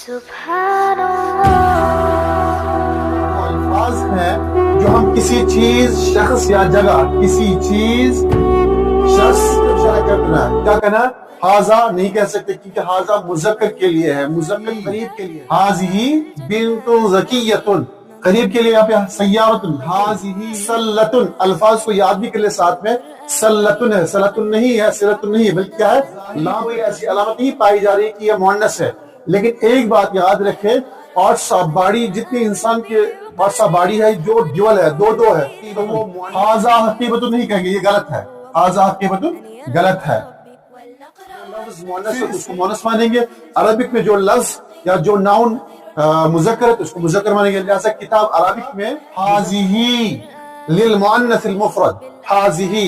سبحان اللہ الفاظ ہیں جو ہم کسی چیز شخص یا جگہ کسی چیز شخص کرنا ہے کیا کہنا ہے ہاذا نہیں کہہ سکتے کیونکہ ہاذا مذکر کے لیے ہے مذکر قریب کے لیے ہاذی بنت زکیۃ قریب کے لیے یہاں پہ سیارۃ ہاذی سلۃ الفاظ کو یاد بھی کر لے ساتھ میں سلۃ ہے سلۃ نہیں ہے سلۃ نہیں ہے بلکہ کیا ہے لام کوئی ایسی علامت نہیں پائی جا رہی کہ یہ مؤنث ہے لیکن ایک بات یاد رکھیں اور باڑی جتنی انسان کے پاس باڑی ہے جو ڈیول ہے دو ہے تو وہ ہاذا حقیبۃ نہیں کہیں گے یہ غلط ہے ہاذا حقیبۃ غلط ہے لفظ مؤنث ہے اس کو مؤنث مانیں گے عربک میں جو لفظ یا جو ناؤن مذکر ہے اس کو مذکر مانیں گے لہذا کتاب عربک میں حاذہ للمؤنث المفرد حاذہ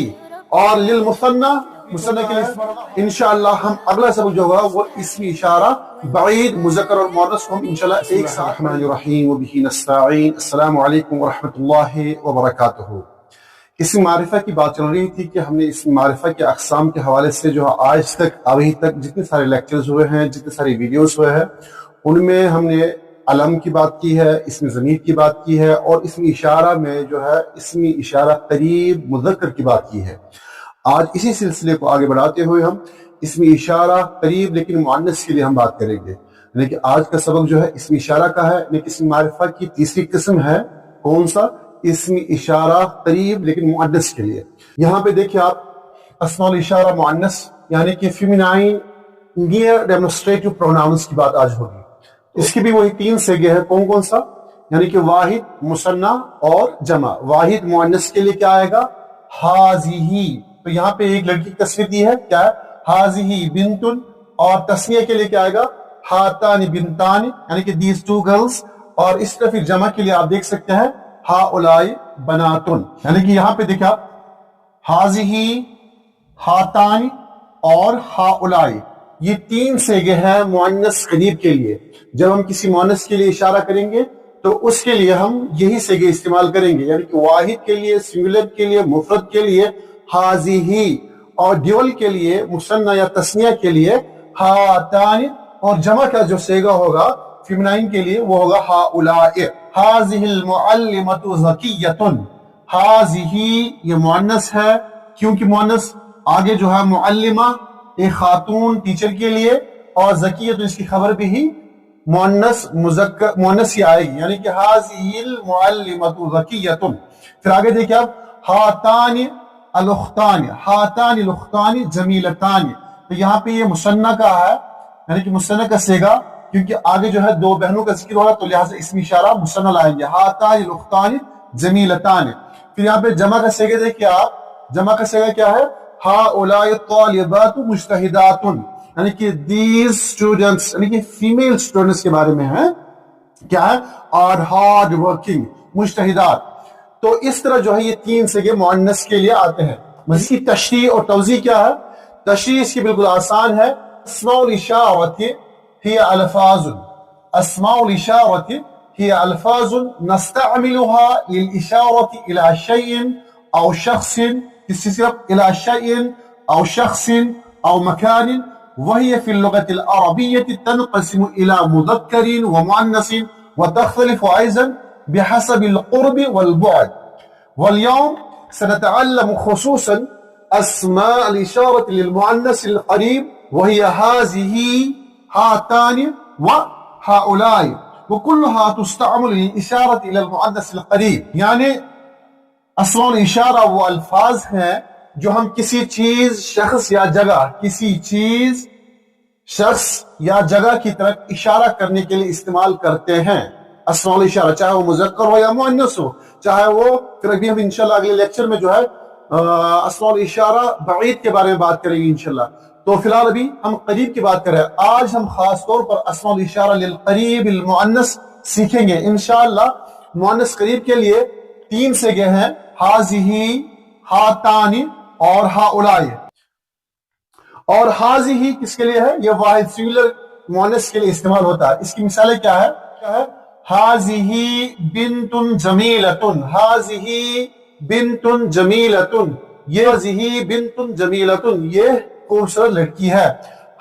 اور للمثنى مثنى کے لیے انشاءاللہ ہم اگلا سبق جو ہوگا وہ اسم اشارہ بعید مذکر اور مؤنث ہم انشاءاللہ ایک ساتھ الرحمن الرحیم وبہ نستعین السلام علیکم ورحمۃ اللہ وبرکاتہ اسم معرفہ کی بات چل رہی تھی کہ ہم نے اسم معرفہ کے اقسام کے حوالے سے جو آج تک ابھی تک جتنے سارے لیکچرز ہوئے ہیں جتنے سارے ویڈیوز ہوئے ہیں ان میں ہم نے علم کی بات کی ہے اسم ضمیر کی بات کی ہے اور اسم اشارہ میں جو ہے اسم اشارہ قریب مذکر کی بات کی ہے آج اسی سلسلے کو آگے بڑھاتے ہوئے ہم اسم اشارہ قریب لیکن مؤنث کے لیے ہم بات کریں گے یعنی کہ آج کا سبق جو ہے اسم اشارہ کا ہے لیکن اسم معرفہ کی تیسری قسم ہے کون سا اسم اشارہ قریب لیکن مؤنث کے لیے یہاں پہ دیکھیں آپ اسماء الاشارہ مؤنث یعنی کہ فیمینائن نیئر ڈیمونسٹریٹو پروناؤنس کی بات آج ہوگی اس کی بھی وہی تین سیگے ہیں کون سا یعنی کہ واحد مثنیٰ اور جمع واحد مؤنث کے لیے کیا آئے گا حاذہ تو یہاں پہ ایک لڑکی کی تصویر دی ہے کیا ہے حاذہ بنت اور تسنیہ کے لیے کیا آئے گا ہاتان بنتان یعنی کہ دیز ٹو گرلز اور اس طرح پھر جمع کے لیے آپ دیکھ سکتے ہیں ہؤلاء بنات یعنی کہ یہاں پہ دیکھا حاذہ ہاتان اور ہؤلاء یہ تین سیگے ہیں مؤنث قریب کے لیے جب ہم کسی مؤنث کے لیے اشارہ کریں گے تو اس کے لیے ہم یہی سیگے استعمال کریں گے یعنی کہ واحد کے لیے سنگولر کے لیے مفرد کے لیے حاذہ اور ڈیول کے لیے مثنیٰ یا تثنیہ کے لیے ہاتان اور جمع کا جو سیگا ہوگا فیمینائن کے لیے وہ ہوگا ہؤلاء حاذہ المعلمۃ زکیۃ حاذہ یہ مؤنث ہے کیونکہ مؤنث آگے جو ہے معلمہ ایک خاتون ٹیچر کے لیے اور زکیۃ اس کی خبر بھی ہی مؤنث مذکر مؤنث ہی آئے گی یعنی کہ حاذہ المعلمۃ زکیۃ پھر آگے دیکھیں آپ ہاتان الاختان ہاتان الاختان جمیلتان تو یہاں پہ یہ مثنیٰ کا ہے یعنی کہ مثنیٰ کا سیگا کیونکہ آگے جو ہے دو بہنوں کا ذکر ہو رہا تو لہٰذا اسم اشارہ مثنیٰ لائیں گے ہاتان الاختان جمیلتان پھر یہاں پہ جمع کا سیگا دیکھیں آپ جمع کا سیگا کیا ہے ہؤلاء طالبات مجتہدات یعنی کہ دیز اسٹوڈنٹس یعنی کہ فیمیل اسٹوڈنٹس کے بارے میں ہے کیا ہے اور ہارڈ ورکنگ مجتہدات تو اس طرح جو ہے یہ تین سیگے مؤنث کے لیے آتے ہیں مزید کی تشریح اور توضیح کیا ہے تشریح اس کی بالکل آسان ہے اسماء الاشارۃ ہی الفاظ اسماء الاشارۃ ہی الفاظ نستعملها للاشارۃ الى شيء او شخص الى شيء او شخص او مكان وهي في اللغة العربية تنقسم الى مذكر ومؤنث وتختلف ايضا بحسب القرب والبعد واليوم سنتعلم خصوصا اسماء الاشارة للمؤنث القريب وهي هذه هاتان وهؤلاء وكلها تستعمل للاشارة الى المؤنث القريب یعنی اسماء الاشارہ وہ الفاظ ہیں جو ہم کسی چیز شخص یا جگہ کسی چیز شخص یا جگہ کی طرف اشارہ کرنے کے لیے استعمال کرتے ہیں اسماء الاشارہ چاہے وہ مذکر ہو یا مؤنث ہو چاہے وہ پھر ابھی ہم انشاءاللہ اگلے لیکچر میں جو ہے اسماء الاشارہ بعید کے بارے میں بات کریں گے انشاءاللہ تو فی الحال ابھی ہم قریب کی بات کر رہے ہیں آج ہم خاص طور پر اسماء الاشارہ للقریب المؤنث سیکھیں گے انشاءاللہ مؤنث قریب کے لیے تین سیگے ہیں حاذہ ہاتان اور ہؤلاء اور حاذہ کس کے لیے ہے یہ واحد سنگولر مؤنث کے لیے استعمال ہوتا ہے اس کی مثالیں کیا ہے حاذہ بنت جمیلۃ حاذہ بنت جمیلۃ یہ حاذہ بنت جمیلۃ یہ خوبصورت لڑکی ہے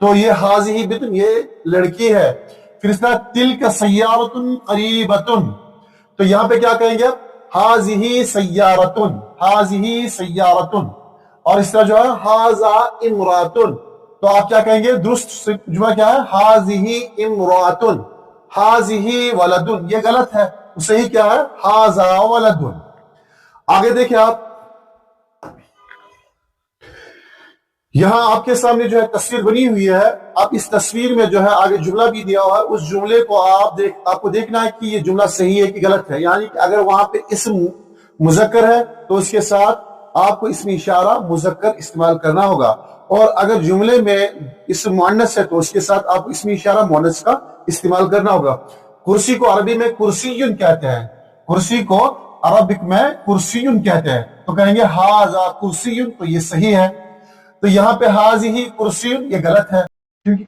تو یہ حاضی بتن یہ لڑکی ہے. پھر اس طرح تلک سیارتن قریبتن تو یہاں پہ کیا کہیں گے حاضی سیارتن حاضی سیارتن. اور اس طرح جو ہے حاضا امراتن تو آپ کیا کہیں گے درست جملہ کیا ہے حاضی امراتن حاضی ولدن. یہ غلط ہے صحیح کیا ہے حاضا ولدن. آگے دیکھیں آپ یہاں آپ کے سامنے جو ہے تصویر بنی ہوئی ہے. آپ اس تصویر میں جو ہے آگے جملہ بھی دیا ہوا ہے. اس جملے کو آپ کو دیکھنا ہے کہ یہ جملہ صحیح ہے کہ غلط ہے. یعنی کہ اگر وہاں پہ اسم مذکر ہے تو اس کے ساتھ آپ کو اسم اشارہ مذکر استعمال کرنا ہوگا. اور اگر جملے میں اسم مؤنث ہے تو اس کے ساتھ آپ اسم اشارہ مؤنث کا استعمال کرنا ہوگا. کرسی کو عربی میں کرسیون کہتے ہیں. کرسی کو عربک میں کرسیون کہتے ہیں. تو کہیں گے حاذا کرسیون تو یہ صحیح ہے. تو یہاں پہ حاضی کرسیون یہ غلط ہے کیونکہ